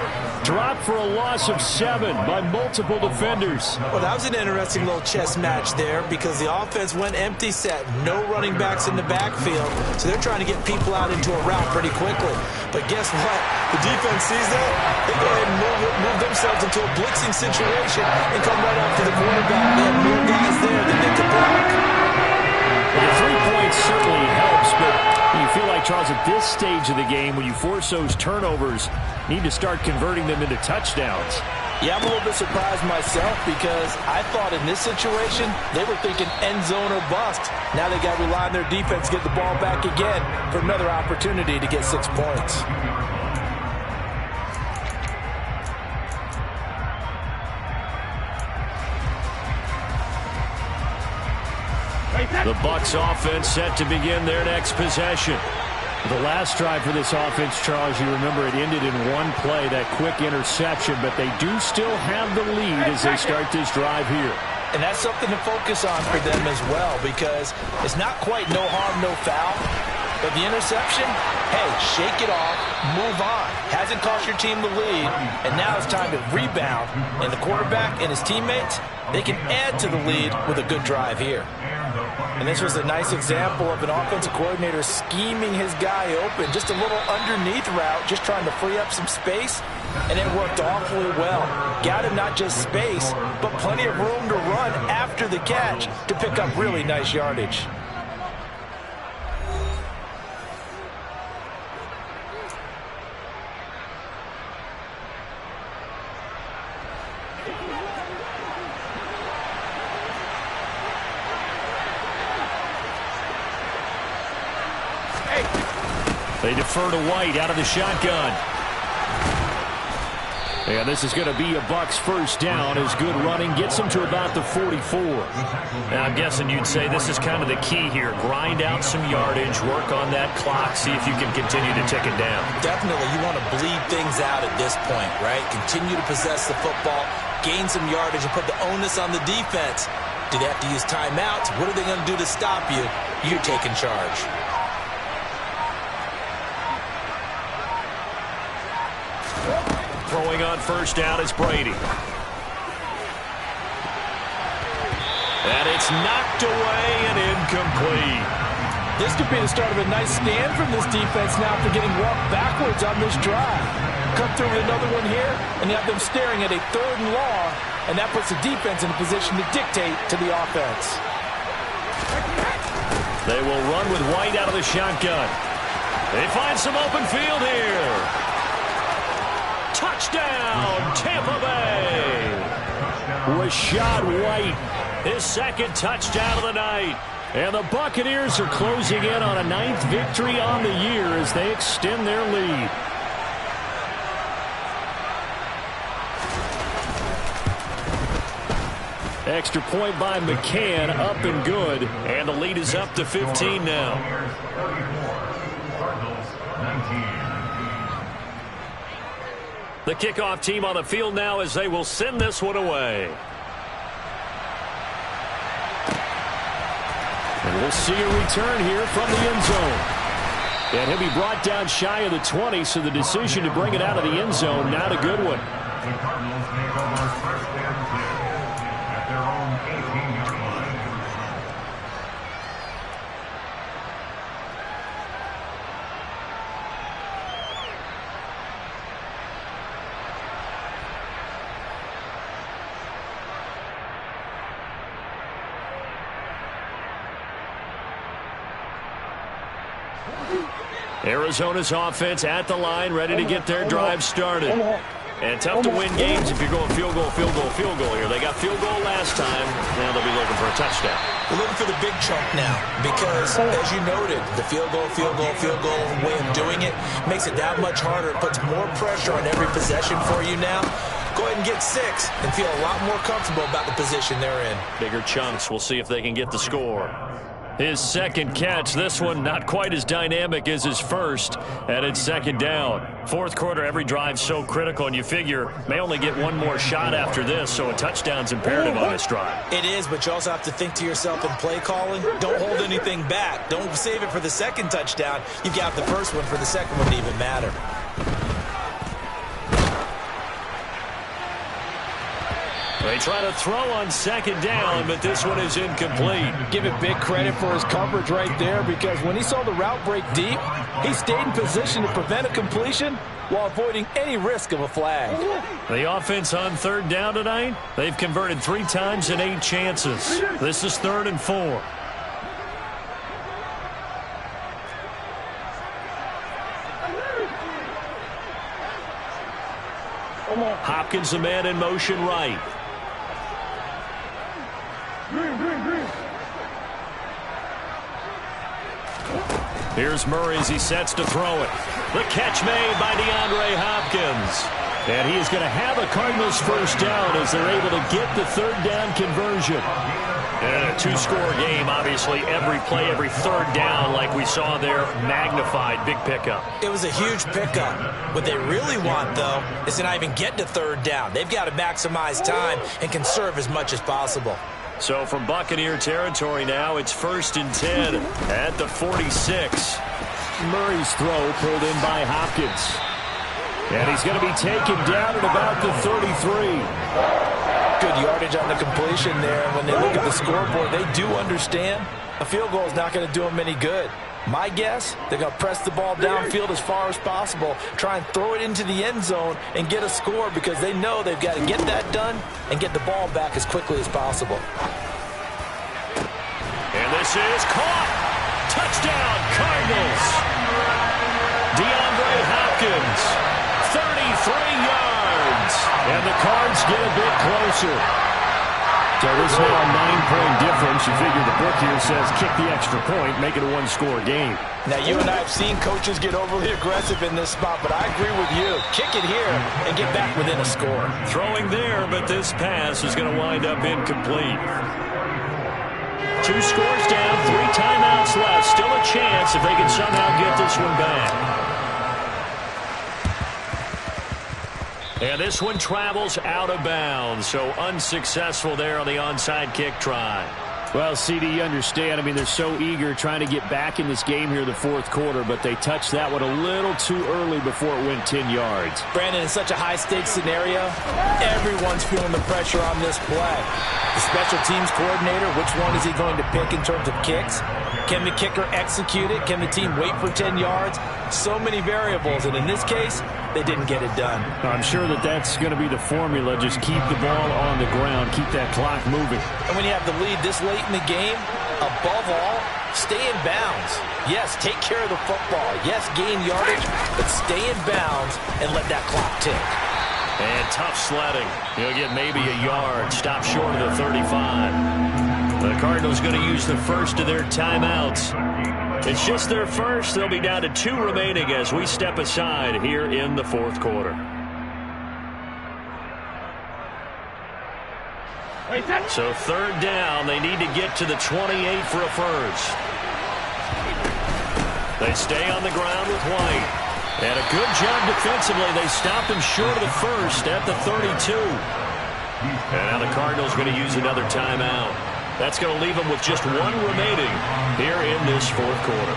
A: Dropped for a loss of 7 by multiple defenders.
C: Well, that was an interesting little chess match there because the offense went empty set. No running backs in the backfield, so they're trying to get people out into a route pretty quickly. But guess what? The defense sees that. They go ahead and move themselves into a blitzing situation and come right after the quarterback. They have more guys there than they can block.
A: Well, the 3 points certainly helps, but you feel like, Charles, at this stage of the game, when you force those turnovers, you need to start converting them into touchdowns.
C: Yeah, I'm a little bit surprised myself because I thought in this situation, they were thinking end zone or bust. Now they got to rely on their defense to get the ball back again for another opportunity to get 6 points.
A: The Bucs offense set to begin their next possession. The last drive for this offense, Charles, you remember it ended in one play, that quick interception, but they do still have the lead as they start this drive here.
C: And that's something to focus on for them as well because it's not quite no harm, no foul. But the interception, hey, shake it off, move on. Hasn't cost your team the lead, and now it's time to rebound. And the quarterback and his teammates, they can add to the lead with a good drive here. And this was a nice example of an offensive coordinator scheming his guy open. Just a little underneath route, just trying to free up some space. And it worked awfully well. Got him not just space, but plenty of room to run after the catch to pick up really nice yardage.
A: They defer to White out of the shotgun. And this is going to be a Bucs first down as good running gets them to about the 44.
B: Now, I'm guessing you'd say this is kind of the key here. Grind out some yardage, work on that clock, see if you can continue to tick it down.
C: Definitely, you want to bleed things out at this point, right? Continue to possess the football, gain some yardage, and put the onus on the defense. Do they have to use timeouts? What are they going to do to stop you? You're taking charge.
B: Throwing on first down is Brady. And it's knocked away and incomplete.
C: This could be the start of a nice stand from this defense now after getting walked backwards on this drive. Cut through with another one here, and you have them staring at a 3rd and long, and that puts the defense in a position to dictate to the offense.
B: They will run with White out of the shotgun. They find some open field here. Touchdown, Tampa Bay.
A: Rashad White.
B: His 2nd touchdown of the night.
A: And the Buccaneers are closing in on a 9th victory on the year as they extend their lead. Extra point by McCann, up and good.
B: And the lead is up to 15 now. The kickoff team on the field now as they will send this one away.
A: And we'll see a return here from the end zone. And he'll be brought down shy of the 20, so the decision to bring it out of the end zone, not a good one.
E: The Cardinals take over first and 10 at their own 18-yard line.
B: Arizona's offense at the line, ready to get their drive started. And tough to win games if you're going field goal, field goal, field goal here. They got field goal last time. Now they'll be looking for a touchdown.
C: We're looking for the big chunk now because, as you noted, the field goal way of doing it makes it that much harder. It puts more pressure on every possession for you now. Go ahead and get 6 and feel a lot more comfortable about the position they're in.
B: Bigger chunks. We'll see if they can get the score. His 2nd catch, this one not quite as dynamic as his first, and it's 2nd down. 4th quarter, every drive so critical, and you figure may only get one more shot after this, so a touchdown's imperative on this drive.
C: It is, but you also have to think to yourself in play calling, don't hold anything back. Don't save it for the 2nd touchdown. You've got the first one for the 2nd one to even matter.
B: They try to throw on 2nd down, but this one is incomplete.
C: Give it big credit for his coverage right there because when he saw the route break deep, he stayed in position to prevent a completion while avoiding any risk of a flag.
B: The offense on 3rd down tonight, they've converted 3 times in 8 chances. This is 3rd and 4. Hopkins, the man in motion right. Here's Murray as he sets to throw it. The catch made by DeAndre Hopkins.
A: And he is going to have a Cardinals first down as they're able to get the 3rd down conversion.
B: And a 2-score game, obviously, every play, every 3rd down, like we saw there, magnified, big pickup.
C: It was a huge pickup. What they really want, though, is to not even get to 3rd down. They've got to maximize time and conserve as much as possible.
B: So from Buccaneer territory now, it's 1st and 10 at the 46.
A: Murray's throw pulled in by Hopkins. And he's going to be taken down at about the 33.
C: Good yardage on the completion there. When they look at the scoreboard, they do understand a field goal is not going to do them any good. My guess, they're going to press the ball downfield as far as possible, try and throw it into the end zone and get a score because they know they've got to get that done and get the ball back as quickly as possible.
B: And this is caught. Touchdown, Cardinals. DeAndre Hopkins, 33 yards.
A: And the Cards get a bit closer. So this is now a 9-point difference. You figure the book here says kick the extra point, make it a one-score game.
C: Now, you and I have seen coaches get overly aggressive in this spot, but I agree with you. Kick it here and get back within a score.
B: Throwing there, but this pass is going to wind up incomplete. 2 scores down, 3 timeouts left. Still a chance if they can somehow get this one back. And this one travels out of bounds, so unsuccessful there on the onside kick try.
A: Well, CD, you understand. I mean, they're so eager trying to get back in this game here in the fourth quarter, but they touched that one a little too early before it went 10 yards.
C: Brandon, in such a high-stakes scenario, everyone's feeling the pressure on this play. The special teams coordinator, which one is he going to pick in terms of kicks? Can the kicker execute it? Can the team wait for 10 yards? So many variables, and in this case, they didn't get it done.
A: I'm sure that that's going to be the formula. Just keep the ball on the ground, keep that clock moving.
C: And when you have the lead this late in the game, above all, stay in bounds. Yes, take care of the football. Yes, gain yardage, but stay in bounds and let that clock tick.
B: And tough sledding. He'll get maybe a yard. Stop short of the 35. The Cardinals going to use the first of their timeouts. It's just their first. They'll be down to 2 remaining as we step aside here in the fourth quarter. So third down. They need to get to the 28 for a first. They stay on the ground with White. And a good job defensively. They stopped him short of the first at the 32. And now the Cardinals going to use another timeout. That's going to leave them with just 1 remaining here in this fourth quarter.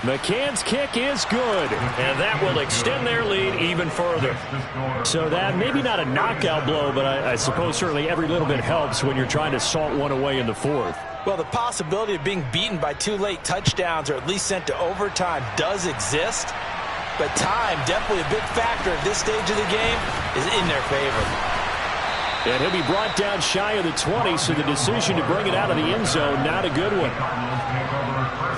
A: McCann's kick is good.
B: And that will extend their lead even further.
A: So that, maybe not a knockout blow, but I suppose certainly every little bit helps when you're trying to salt one away in the fourth.
C: Well, the possibility of being beaten by 2 late touchdowns or at least sent to overtime does exist. But time, definitely a big factor at this stage of the game, is in their favor.
A: And he'll be brought down shy of the 20, so the decision to bring it out of the end zone, not a good one.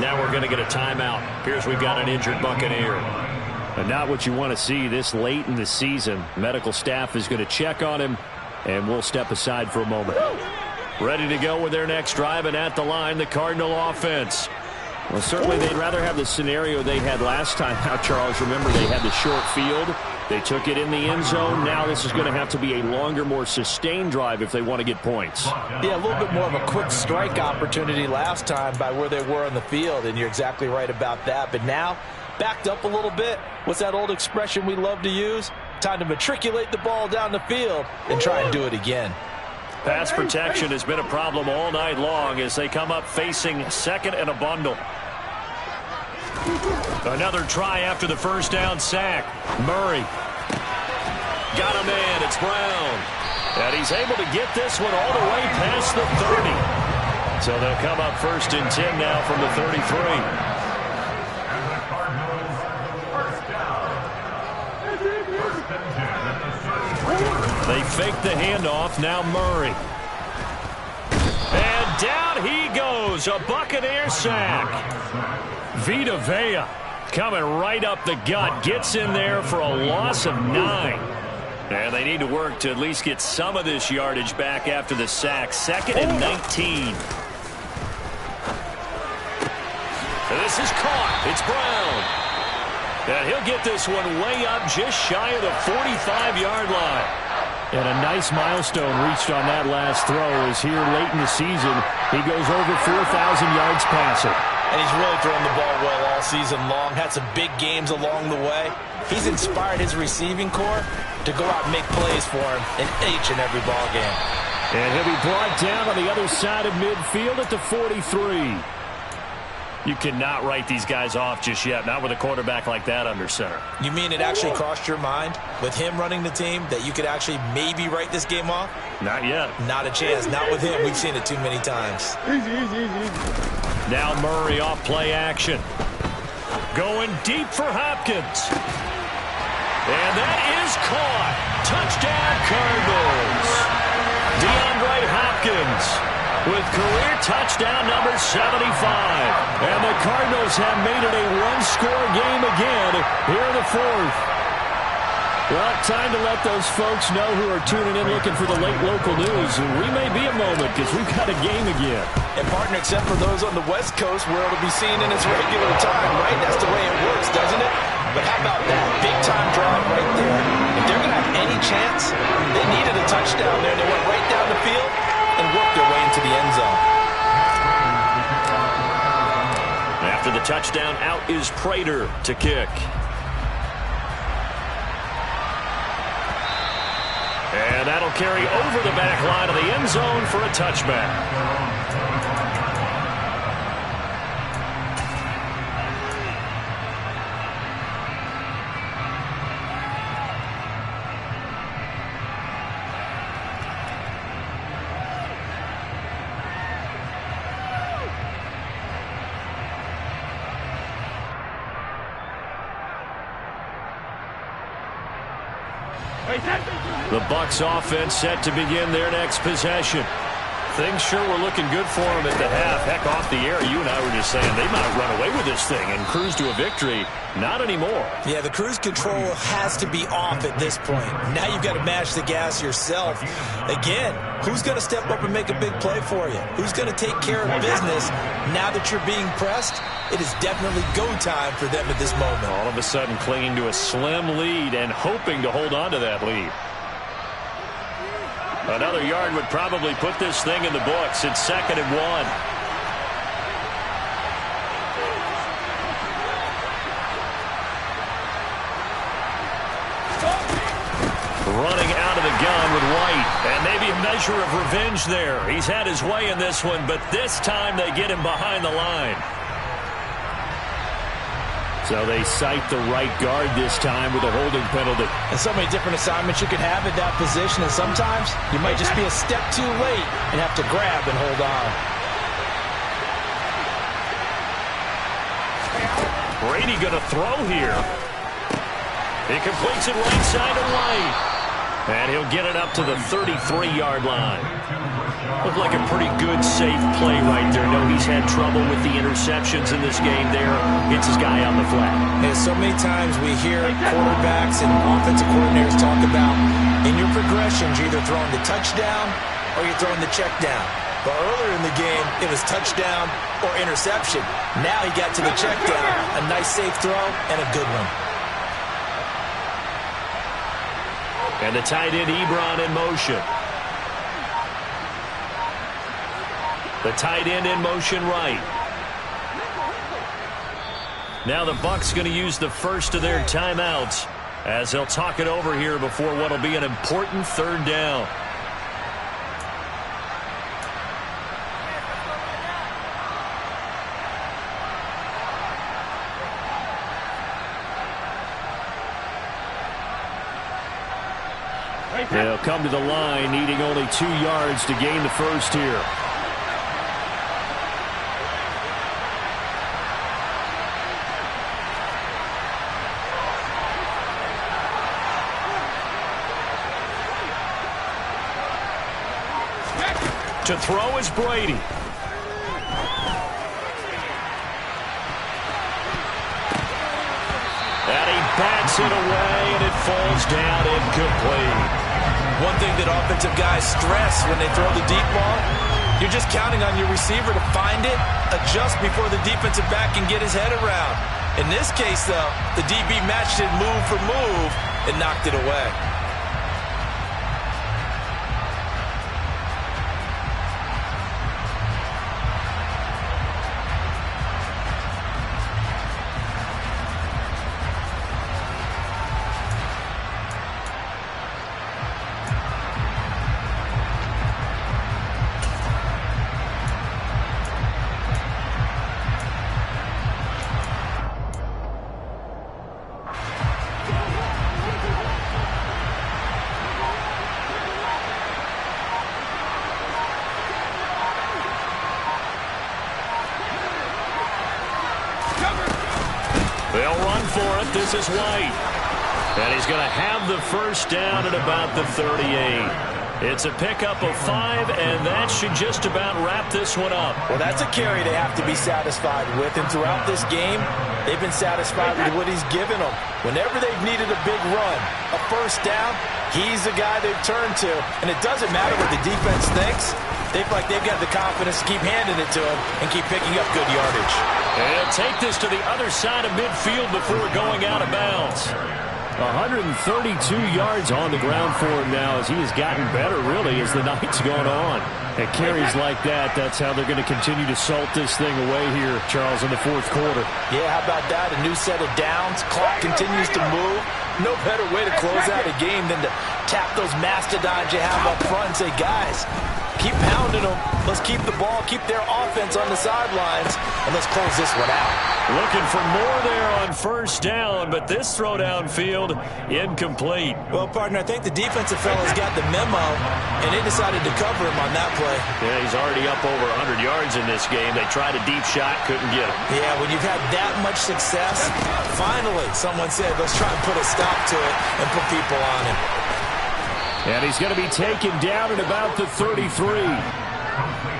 B: Now we're going to get a timeout. Appears we've got an injured Buccaneer.
A: And not what you want to see this late in the season. Medical staff is going to check on him, and we'll step aside for a moment.
B: Ready to go with their next drive, and at the line, the Cardinal offense.
A: Well, certainly they'd rather have the scenario they had last time. Now, Charles, remember they had the short field. They took it in the end zone. Now this is going to have to be a longer, more sustained drive if they want to get points.
C: Yeah, a little bit more of a quick strike opportunity last time by where they were on the field, and you're exactly right about that. But now, backed up a little bit. What's that old expression we love to use? Time to matriculate the ball down the field and try and do it again.
B: Pass protection has been a problem all night long as they come up facing second and a bundle. Another try after the first down sack. Murray. Got a man. It's Brown. And he's able to get this one all the way past the 30. So they'll come up first and 10 now from the 33. They fake the handoff. Now Murray. And down he goes. A Buccaneer sack. Vita Vea coming right up the gut. Gets in there for a loss of 9. And they need to work to at least get some of this yardage back after the sack. 2nd and 19. And this is caught. It's Brown. And he'll get this one way up just shy of the 45-yard line.
A: And a nice milestone reached on that last throw as here late in the season, he goes over 4,000 yards passing.
C: And he's really thrown the ball well all season long. Had some big games along the way. He's inspired his receiving corps to go out and make plays for him in each and every ball game.
A: And he'll be brought down on the other side of midfield at the 43.
B: You cannot write these guys off just yet, not with a quarterback like that under center.
C: You mean it actually crossed your mind with him running the team that you could actually maybe write this game off?
B: Not yet.
C: Not a chance. Not with him. We've seen it too many times.
B: Now Murray off play action. Going deep for Hopkins. And that is caught. Touchdown Cardinals. DeAndre Hopkins with career touchdown number 75. And the Cardinals have made it a one-score game again here in the fourth.
A: Well, time to let those folks know who are tuning in looking for the late local news. We may be a moment because we've got a game again.
C: And, partner, except for those on the West Coast where it'll be seen in its regular time, right? That's the way it works, doesn't it? But how about that? Big-time drive right there. If they're going to have any chance, they needed a touchdown there. They went right down the field and worked their way into the end zone.
B: After the touchdown, out is Prater to kick. And that'll carry over the back line of the end zone for a touchback. The Bucs offense set to begin their next possession. Things sure were looking good for them at the half. Heck, off the air, you and I were just saying they might run away with this thing and cruise to a victory. Not anymore.
C: Yeah, the cruise control has to be off at this point. Now you've got to mash the gas yourself. Again, who's going to step up and make a big play for you? Who's going to take care of business now that you're being pressed? It is definitely go time for them at this moment.
B: All of a sudden clinging to a slim lead and hoping to hold on to that lead. Another yard would probably put this thing in the books. It's 2nd and 1. Running out of the gun with White. And maybe a measure of revenge there. He's had his way in this one, but this time they get him behind the line.
A: So they cite the right guard this time with a holding penalty.
C: And so many different assignments you can have at that position, and sometimes you might just be a step too late and have to grab and hold on.
B: Brady going to throw here. He completes it right side to White. And he'll get it up to the 33-yard line. Looked like a pretty good, safe play right there. No, he's had trouble with the interceptions in this game there. Hits his guy on the flat.
C: And so many times we hear quarterbacks and offensive coordinators talk about in your progressions, you're either throwing the touchdown or you're throwing the check down. But earlier in the game, it was touchdown or interception. Now he got to the check down. A nice, safe throw and a good one.
B: And the tight end, Ebron, in motion. The tight end in motion right. Now the Bucs going to use the first of their timeouts as they'll talk it over here before what will be an important 3rd down.
A: They'll come to the line needing only 2 yards to gain the first here.
B: To throw is Brady. And he bats it away, and it falls down incomplete.
C: One thing that offensive guys stress when they throw the deep ball, you're just counting on your receiver to find it, adjust before the defensive back can get his head around. In this case, though, the DB matched it move for move and knocked it away.
B: They'll run for it. This is White. And he's going to have the first down at about the 38. It's a pickup of 5, and that should just about wrap this one up.
C: Well, that's a carry they have to be satisfied with, and throughout this game, they've been satisfied with what he's given them. Whenever they've needed a big run, a first down, he's the guy they've turned to. And it doesn't matter what the defense thinks. They feel like they've got the confidence to keep handing it to him and keep picking up good yardage.
B: And he'll take this to the other side of midfield before going out of bounds.
A: 132 yards on the ground for him now as he has gotten better, really, as the night's gone on. At carries like that, that's how they're going to continue to salt this thing away here, Charles, in the fourth quarter.
C: Yeah, how about that? A new set of downs. Clock continues to move. No better way to close out a game than to tap those mastodons you have up front and say, guys, keep pounding them. Let's keep the ball, keep their offense on the sidelines, and let's close this one out.
B: Looking for more there on first down, but this throw downfield incomplete.
C: Well, partner, I think the defensive fellas got the memo, and they decided to cover him on that play.
B: Yeah, he's already up over 100 yards in this game. They tried a deep shot, couldn't get him.
C: Yeah, when you've had that much success, finally someone said, let's try and put a stop to it and put people on him.
A: And he's going to be taken down at about the 33.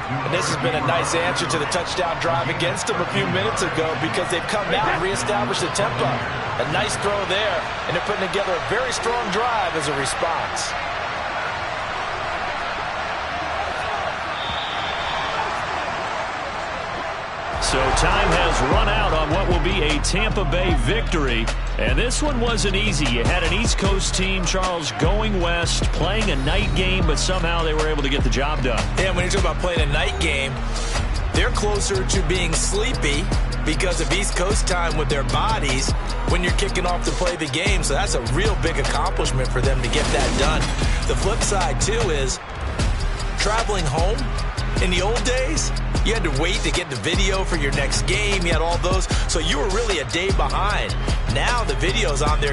C: And this has been a nice answer to the touchdown drive against them a few minutes ago because they've come out and reestablished the tempo. A nice throw there, and they're putting together a very strong drive as a response.
B: So time has run out on what will be a Tampa Bay victory. And this one wasn't easy. You had an East Coast team, Charles, going west, playing a night game, but somehow they were able to get the job done.
C: Yeah, when you're talking about playing a night game, they're closer to being sleepy because of East Coast time with their bodies when you're kicking off to play the game. So that's a real big accomplishment for them to get that done. The flip side, too, is traveling home. In the old days, you had to wait to get the video for your next game. You had all those. So you were really a day behind. Now the video's on their computer.